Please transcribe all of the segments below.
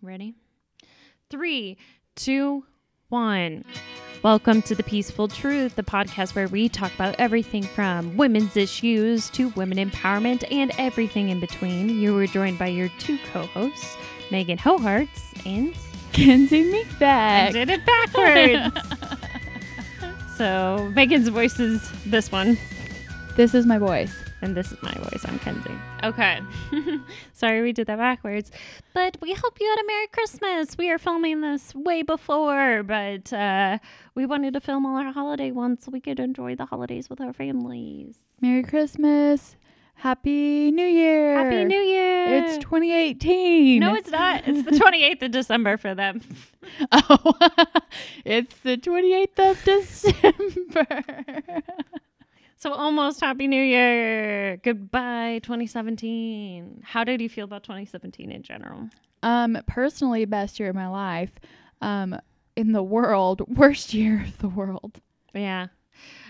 Ready? 3, 2, 1. Welcome to The Peaceful Truth, the podcast where we talk about everything from women's issues to women empowerment and everything in between. You were joined by your two co-hosts, Meghan Hoharts and Kenzie Meekback. I did it backwards. So Megan's voice is this one. This is my voice. And this is my voice. I'm Kenzie. Okay. Sorry we did that backwards. But we hope you had a Merry Christmas. We are filming this way before, but we wanted to film all our holiday ones so we could enjoy the holidays with our families. Merry Christmas. Happy New Year. Happy New Year. It's 2018. No, it's not. It's the 28th of December for them. Oh, it's the 28th of December. So almost Happy New Year. Goodbye, 2017. How did you feel about 2017 in general? Personally, best year of my life. In the world, worst year of the world. Yeah.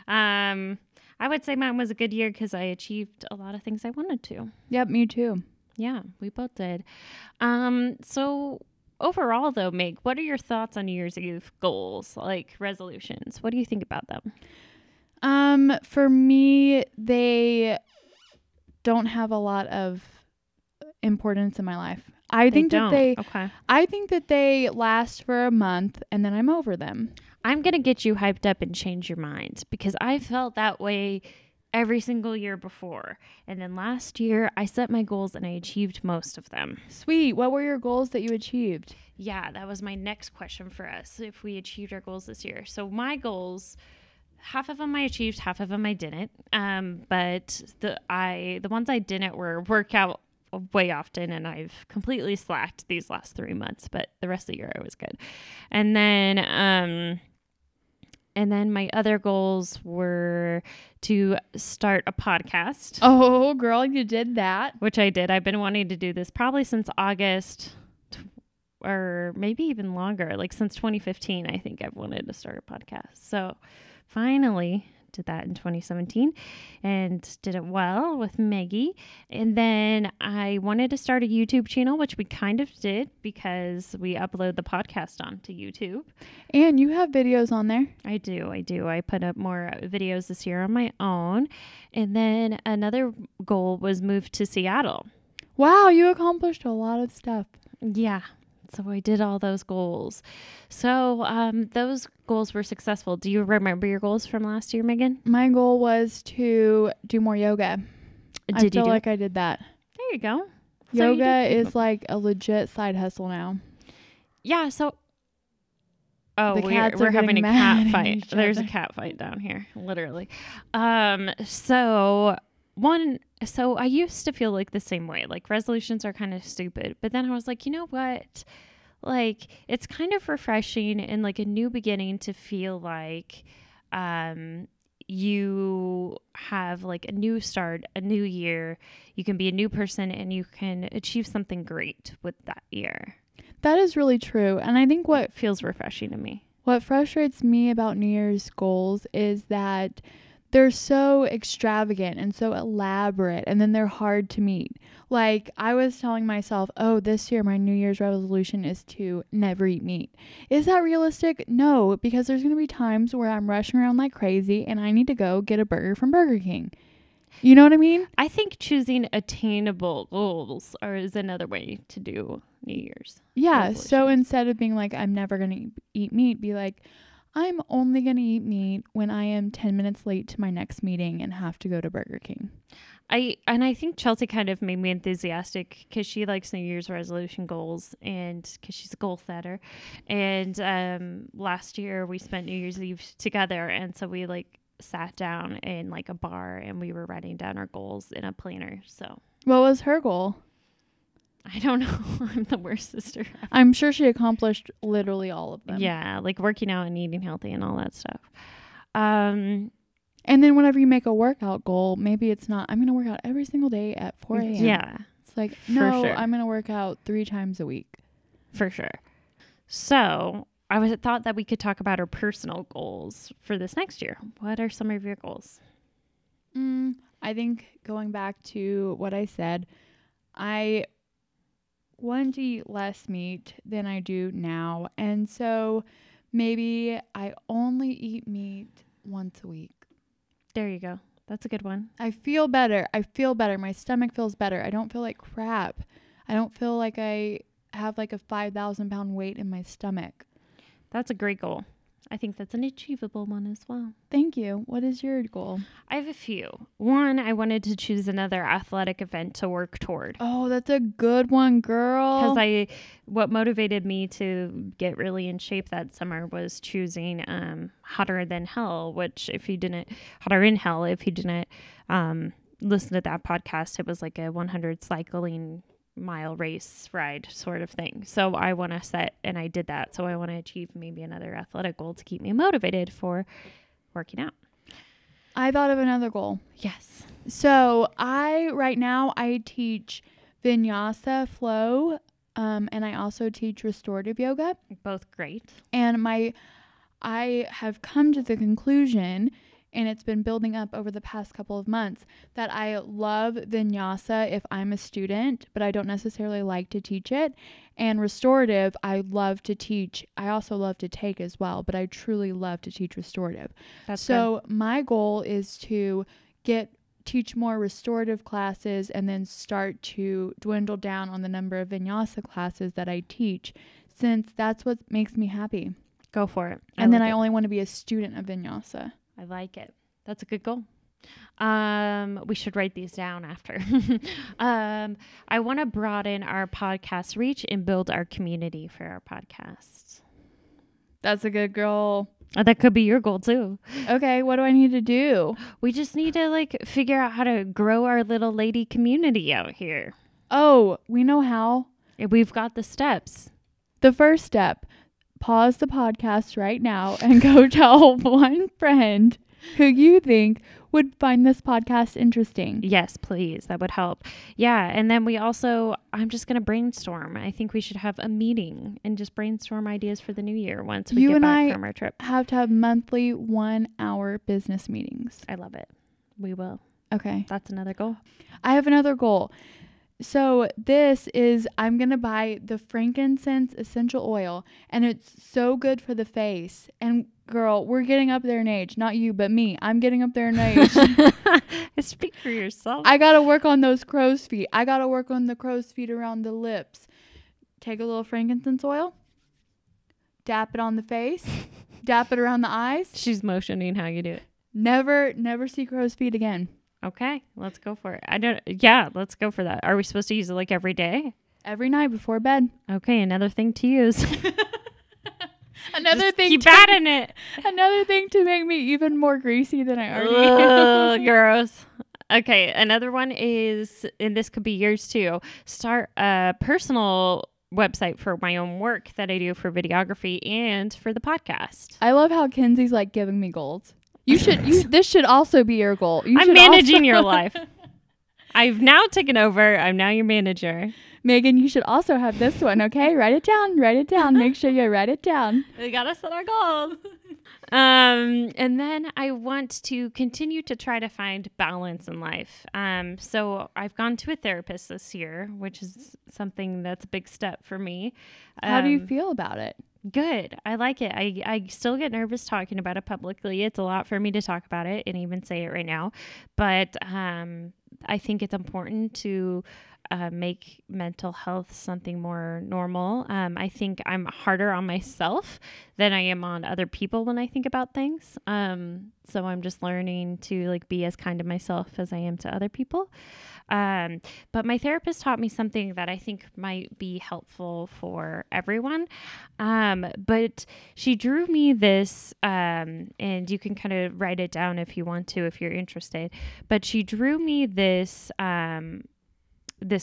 I would say mine was a good year because I achieved a lot of things I wanted to. Yep, me too. Yeah, we both did. So overall though, Meg, what are your thoughts on New Year's Eve goals, like resolutions? What do you think about them? For me, they don't have a lot of importance in my life. I think that they last for a month and then I'm over them. I'm going to get you hyped up and change your mind because I felt that way every single year before. And then last year I set my goals and I achieved most of them. Sweet. What were your goals that you achieved? Yeah, that was my next question for us. If we achieved our goals this year. So my goals, half of them I achieved, half of them I didn't. But the ones I didn't were workout way often, and I've completely slacked these last 3 months. But the rest of the year I was good. And then my other goals were to start a podcast. Oh, girl, you did that. Which I did. I've been wanting to do this probably since August or maybe even longer, like since 2015. I think I've wanted to start a podcast. So finally did that in 2017 and did it well with Maggie. And then I wanted to start a YouTube channel, which we kind of did because we upload the podcast onto YouTube. And you have videos on there. I do. I put up more videos this year on my own. And then another goal was move to Seattle. Wow, you accomplished a lot of stuff. Yeah. So I did all those goals. So those goals were successful. Do you remember your goals from last year, Megan? My goal was to do more yoga. I feel like I did that. There you go. Yoga is like a legit side hustle now. Yeah. So, we're having a cat fight. There's a cat fight down here, literally. So I used to feel like the same way, like resolutions are kind of stupid, but then I was like, you know what? Like it's kind of refreshing and like a new beginning to feel like, you have like a new start, a new year, you can be a new person and you can achieve something great with that year. That is really true. And I think what feels refreshing to me. What frustrates me about New Year's goals is that they're so extravagant and so elaborate, and then they're hard to meet. Like, I was telling myself, oh, this year my New Year's resolution is to never eat meat. Is that realistic? No, because there's going to be times where I'm rushing around like crazy and I need to go get a burger from Burger King. You know what I mean? I think choosing attainable goals is another way to do New Year's. Yeah, so instead of being like, I'm never going to eat meat, be like, I'm only going to eat meat when I am 10 minutes late to my next meeting and have to go to Burger King. I think Chelsea kind of made me enthusiastic because she likes New Year's resolution goals and because she's a goal setter. And last year we spent New Year's Eve together. And so we like sat down in like a bar and we were writing down our goals in a planner. So what was her goal? I don't know. I'm the worst sister. I'm sure she accomplished literally all of them. Yeah, like working out and eating healthy and all that stuff. And then whenever you make a workout goal, maybe it's not, I'm going to work out every single day at 4 a.m. Yeah. It's like, no, sure. I'm going to work out 3 times a week. For sure. So I thought that we could talk about our personal goals for this next year. What are some of your goals? I think going back to what I said, I want to eat less meat than I do now. And so maybe I only eat meat once a week. There you go. That's a good one. I feel better. My stomach feels better. I don't feel like crap. I don't feel like I have like a 5,000 pound weight in my stomach. That's a great goal. I think that's an achievable one as well. Thank you. What is your goal? I have a few. One, I wanted to choose another athletic event to work toward. Oh, that's a good one, girl. Because what motivated me to get really in shape that summer was choosing Hotter in Hell, if you didn't listen to that podcast, it was like a 100 cycling mile race ride sort of thing. So I want to set, and I did that. So I want to achieve maybe another athletic goal to keep me motivated for working out. I thought of another goal. Yes. So right now I teach vinyasa flow, and I also teach restorative yoga. Both great. And I have come to the conclusion, and it's been building up over the past couple of months, that I love vinyasa if I'm a student, but I don't necessarily like to teach it. And restorative, I love to teach. I also love to take as well, but I truly love to teach restorative. So my goal is to teach more restorative classes and then start to dwindle down on the number of vinyasa classes that I teach, since that's what makes me happy. Go for it. And then I only want to be a student of vinyasa. I like it. That's a good goal. We should write these down after. I want to broaden our podcast reach and build our community for our podcast. That's a good goal. That could be your goal too. Okay, what do I need to do? We just need to figure out how to grow our little lady community out here. Oh, we know how. We've got the steps. The first step, pause the podcast right now and go tell one friend who you think would find this podcast interesting. Yes, please. That would help. Yeah. And then I'm just going to brainstorm. I think we should have a meeting and just brainstorm ideas for the new year once we get back from our trip. Have to have monthly 1 hour business meetings. I love it. We will. Okay. That's another goal. I have another goal. So I'm going to buy the frankincense essential oil, and it's so good for the face. And girl, we're getting up there in age. Not you, but me. I'm getting up there in age. Speak for yourself. I got to work on those crow's feet. I got to work on the crow's feet around the lips. Take a little frankincense oil, dap it on the face, dap it around the eyes. She's motioning how you do it. Never see crow's feet again. Okay, let's go for it. Let's go for that. Are we supposed to use it every day? Every night before bed. Okay, another thing to use. Another thing. Keep adding it. Another thing to make me even more greasy than I already am. Gross. Okay, another one is, and this could be yours too, start a personal website for my own work that I do for videography and for the podcast. I love how Kenzie's giving me goals. This should also be your goal. I'm managing your life. I've now taken over. I'm now your manager. Megan, you should also have this one, okay? Write it down. Make sure you write it down. We got to set our goals. And then I want to continue to try to find balance in life. So I've gone to a therapist this year, which is something that's a big step for me. How do you feel about it? Good. I like it. I still get nervous talking about it publicly. It's a lot for me to talk about it and even say it right now. But I think it's important to make mental health something more normal. I think I'm harder on myself than I am on other people when I think about things. So I'm just learning to be as kind to myself as I am to other people. But my therapist taught me something that I think might be helpful for everyone. But she drew me this, and you can kind of write it down if you want to, if you're interested. But she drew me this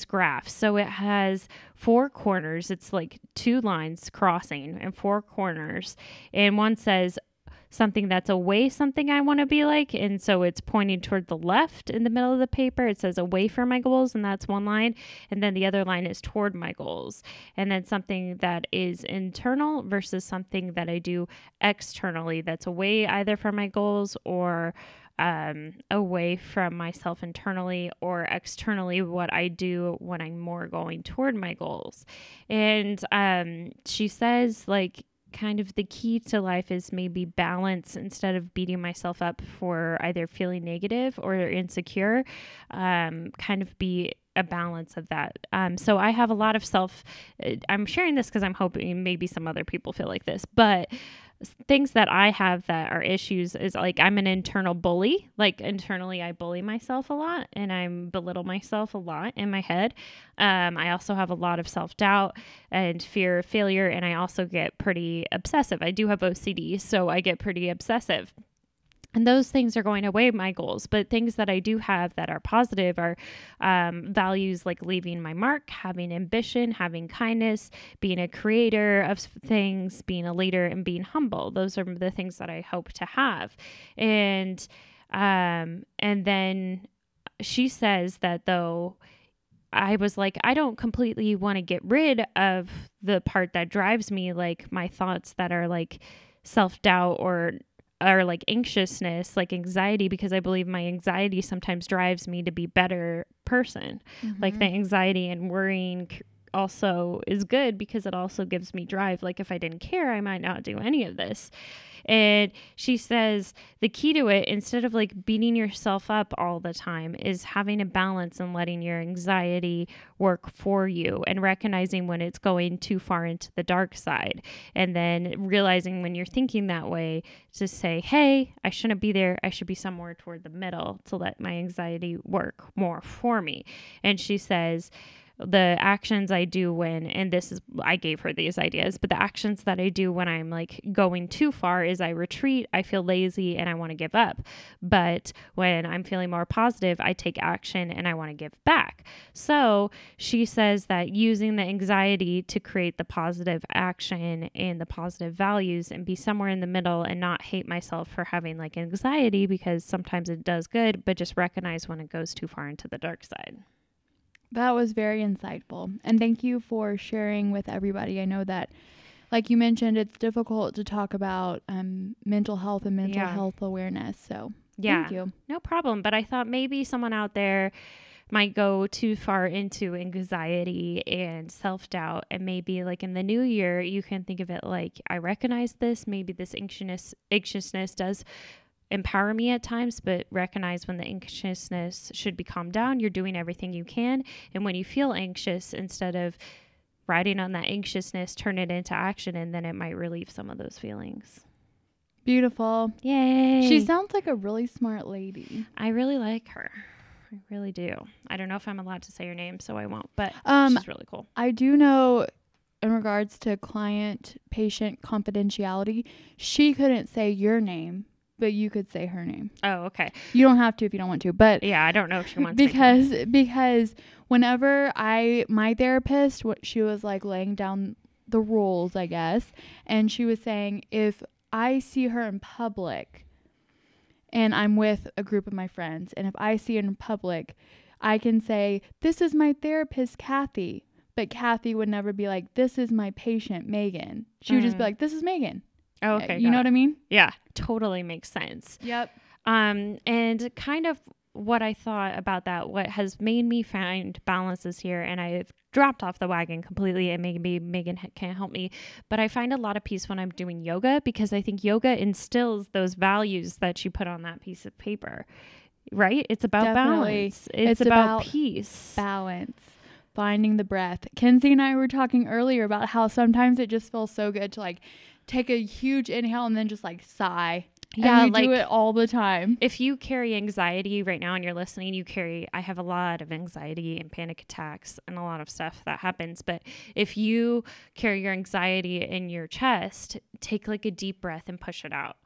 graph. So it has 4 corners. It's 2 lines crossing and 4 corners. And one says something that's away, something I want to be like. And so it's pointing toward the left in the middle of the paper. It says away from my goals, and that's one line. And then the other line is toward my goals. And then something that is internal versus something that I do externally that's away either from my goals or away from myself internally or externally what I do when I'm more going toward my goals. And she says, like, kind of the key to life is maybe balance instead of beating myself up for either feeling negative or insecure, kind of be a balance of that. So I have a lot of I'm sharing this because I'm hoping maybe some other people feel like this, but things that I have that are issues is like I'm an internal bully. Like internally, I bully myself a lot and I belittle myself a lot in my head. I also have a lot of self-doubt and fear of failure, and I also get pretty obsessive. I do have OCD, so I get pretty obsessive. And those things are going away my goals. But things that I do have that are positive are values like leaving my mark, having ambition, having kindness, being a creator of things, being a leader, and being humble. Those are the things that I hope to have. And then she says that though, I was like, I don't completely want to get rid of the part that drives me, like my thoughts that are like self-doubt or like anxiousness, like anxiety, because I believe my anxiety sometimes drives me to be a better person. Like the anxiety and worrying also is good because it also gives me drive. Like if I didn't care, I might not do any of this. And she says the key to it, instead of like beating yourself up all the time, is having a balance and letting your anxiety work for you and recognizing when it's going too far into the dark side. And then realizing when you're thinking that way to say, hey, I shouldn't be there. I should be somewhere toward the middle to let my anxiety work more for me. And she says, the actions I do when, and this is, I gave her these ideas, but the actions that I do when I'm like going too far is I retreat, I feel lazy, and I want to give up. But when I'm feeling more positive, I take action and I want to give back. So she says that using the anxiety to create the positive action and the positive values and be somewhere in the middle and not hate myself for having like anxiety, because sometimes it does good, but just recognize when it goes too far into the dark side. That was very insightful. And thank you for sharing with everybody. I know that, like you mentioned, it's difficult to talk about mental health and mental health awareness. So thank you. No problem. But I thought maybe someone out there might go too far into anxiety and self-doubt. And maybe like in the new year, you can think of it like, I recognize this. Maybe this anxiousness does empower me at times, but recognize when the anxiousness should be calmed down. You're doing everything you can. And when you feel anxious, instead of riding on that anxiousness, turn it into action, and then it might relieve some of those feelings. Beautiful. Yay. She sounds like a really smart lady. I really like her. I really do. I don't know if I'm allowed to say her name, so I won't, but she's really cool. I do know in regards to client-patient confidentiality, she couldn't say your name, but you could say her name. Oh, okay. You don't have to if you don't want to, but yeah, I don't know if she wants because whenever my therapist, she was like laying down the rules, I guess, and she was saying if I see her in public and I'm with a group of my friends, and if I see her in public, I can say, this is my therapist, Kathy, but Kathy would never be like, this is my patient, Megan. She would just be like, this is Megan. Oh, okay. You know what I mean? Yeah, totally makes sense. Yep. And kind of what I thought about that, what has made me find balance this year, and I've dropped off the wagon completely, and maybe Megan can't help me, but I find a lot of peace when I'm doing yoga, because I think yoga instills those values that you put on that piece of paper, right? It's about balance. It's about peace. Balance. Finding the breath. Kenzie and I were talking earlier about how sometimes it just feels so good to like take a huge inhale and then just like sigh. Yeah, and we do it all the time. If you carry anxiety right now and you're listening, I have a lot of anxiety and panic attacks and a lot of stuff that happens. But if you carry your anxiety in your chest, take like a deep breath and push it out.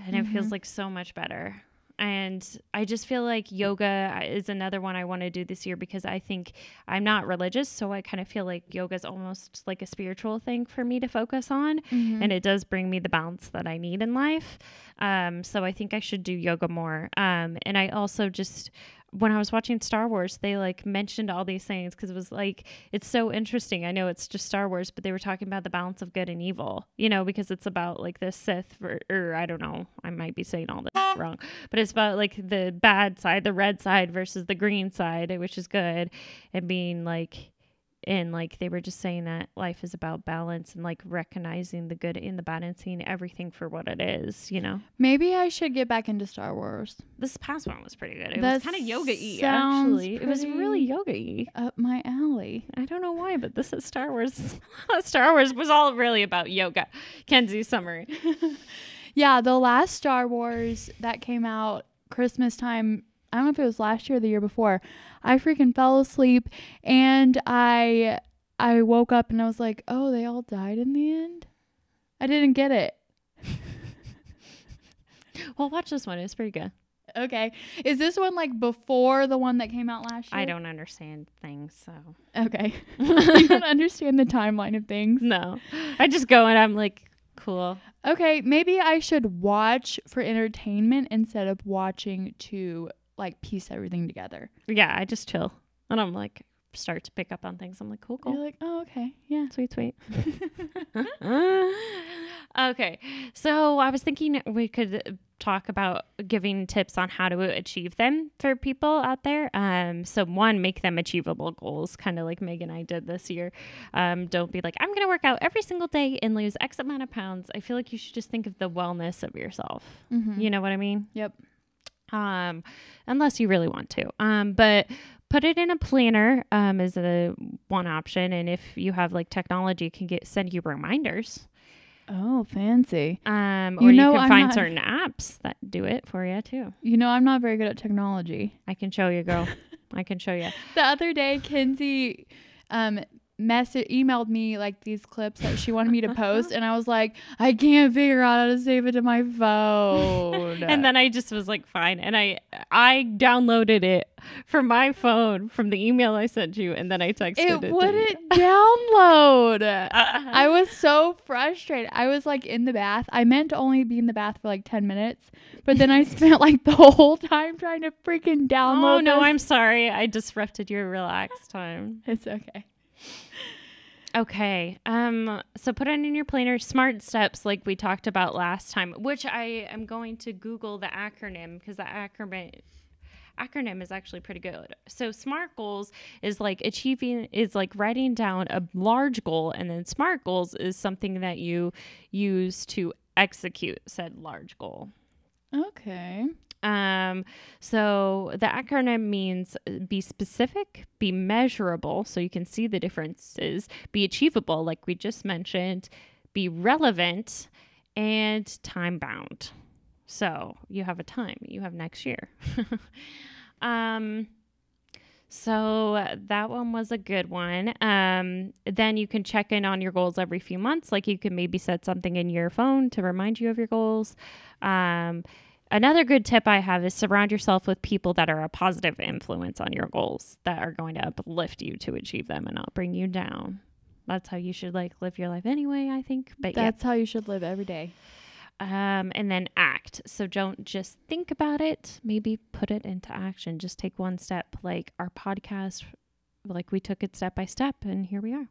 And it feels like so much better. And I just feel like yoga is another one I want to do this year, because I think I'm not religious. So I kind of feel like yoga is almost like a spiritual thing for me to focus on. And it does bring me the balance that I need in life. So I think I should do yoga more. And I also just when I was watching Star Wars, they like mentioned all these things because it was like, it's so interesting. I know it's just Star Wars, but they were talking about the balance of good and evil, you know, because it's about like the Sith or I don't know, I might be saying all this wrong, but it's about like the bad side, the red side versus the green side, which is good, and being like, and like they were just saying that life is about balance and like recognizing the good in the bad and seeing everything for what it is, you know. Maybe I should get back into Star Wars. This past one was pretty good. It That was kind of yoga-y, sounds actually. It was really yoga-y. Up my alley. I don't know why, but this is Star Wars. Star Wars was all really about yoga. Kenzie's summary. Yeah, the last Star Wars that came out Christmas time, I don't know if it was last year or the year before, I freaking fell asleep and I woke up and I was like, oh, they all died in the end? I didn't get it. Well, watch this one. It's pretty good. Okay. Is this one like before the one that came out last year? I don't understand things, so. Okay. You don't understand the timeline of things? No. I just go and I'm like, cool. Okay, maybe I should watch for entertainment instead of watching to like piece everything together. Yeah, I just chill. And I'm like, start to pick up on things. I'm like, cool. You're like, oh, okay. Yeah. Sweet. Okay. So I was thinking we could talk about giving tips on how to achieve them for people out there. So one, make them achievable goals, kind of like Meg and I did this year. Don't be like, I'm going to work out every single day and lose X amount of pounds. I feel like you should just think of the wellness of yourself. Mm-hmm. You know what I mean? Yep. Unless you really want to. But put it in a planner is one option. And if you have like technology, can send you reminders. Oh, fancy. Or you can find certain apps that do it for you too. You know, I'm not very good at technology. I can show you, girl. I can show you. The other day, Kenzie emailed me like these clips that she wanted me to post, and I was like, I can't figure out how to save it to my phone. And then I just was like, fine. And I downloaded it from my phone from the email I sent you, and then I texted it. It wouldn't download. I was so frustrated. I was like in the bath. I meant to only be in the bath for like 10 minutes, but then I spent like the whole time trying to freaking download. Oh no, I'm sorry. I disrupted your relaxed time. It's okay. Okay. So put it in your planner. Smart steps, like we talked about last time, which I am going to Google the acronym because the acronym is actually pretty good. So SMART goals is like writing down a large goal, and then SMART goals is something that you use to execute said large goal. Okay. So the acronym means be specific, be measurable, so you can see the differences, be achievable, like we just mentioned, be relevant, and time bound. So you have a time, you have next year. So that one was a good one. Then you can check in on your goals every few months. Like you can maybe set something in your phone to remind you of your goals. Another good tip I have is surround yourself with people that are a positive influence on your goals, that are going to uplift you to achieve them and not bring you down. That's how you should like live your life anyway, I think. But that's how you should live every day. And then act. So don't just think about it. Maybe put it into action. Just take one step. Like our podcast, like we took it step by step, and here we are.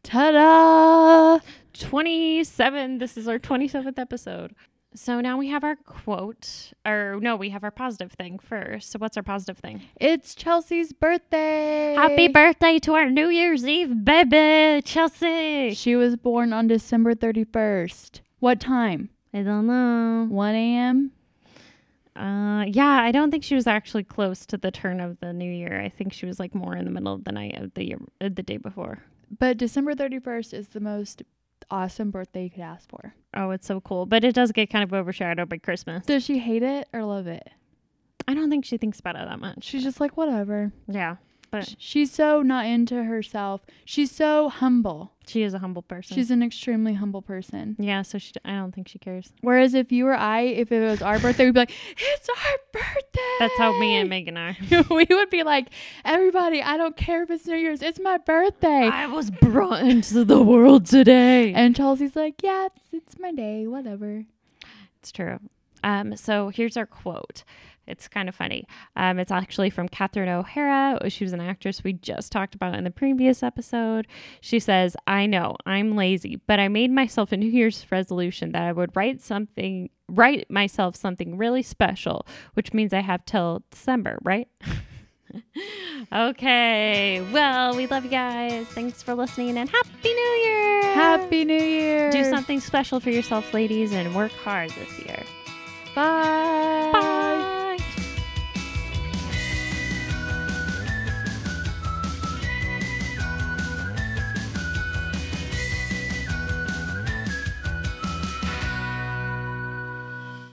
Ta-da! 27. This is our 27th episode. So now we have our quote, or no, we have our positive thing first. So what's our positive thing? It's Chelsea's birthday. Happy birthday to our New Year's Eve, baby, Chelsea. She was born on December 31st. What time? I don't know. 1 a.m.? Yeah, I don't think she was actually close to the turn of the new year. I think she was like more in the middle of the night of the year, the day before. But December 31st is the most awesome birthday you could ask for. Oh, it's so cool. But it does get kind of overshadowed by Christmas. Does she hate it or love it? I don't think she thinks about it that much. She's just like, whatever. Yeah. But she's so not into herself. She's so humble. She is a humble person. She's an extremely humble person. Yeah, so I don't think she cares. Whereas if you or I, if it was our birthday, we'd be like, it's our birthday. That's how me and Megan are. We would be like, everybody, I don't care if it's New Year's. It's my birthday. I was brought into the world today. And Chelsea's like, yeah, it's my day, whatever. It's true. So here's our quote. It's kind of funny. It's actually from Catherine O'Hara. She was an actress we just talked about in the previous episode. She says, I know I'm lazy, but I made myself a New Year's resolution that I would write myself something really special, which means I have till December, right? Okay. Well, we love you guys. Thanks for listening and Happy New Year. Happy New Year. Do something special for yourself, ladies, and work hard this year. Bye. Bye.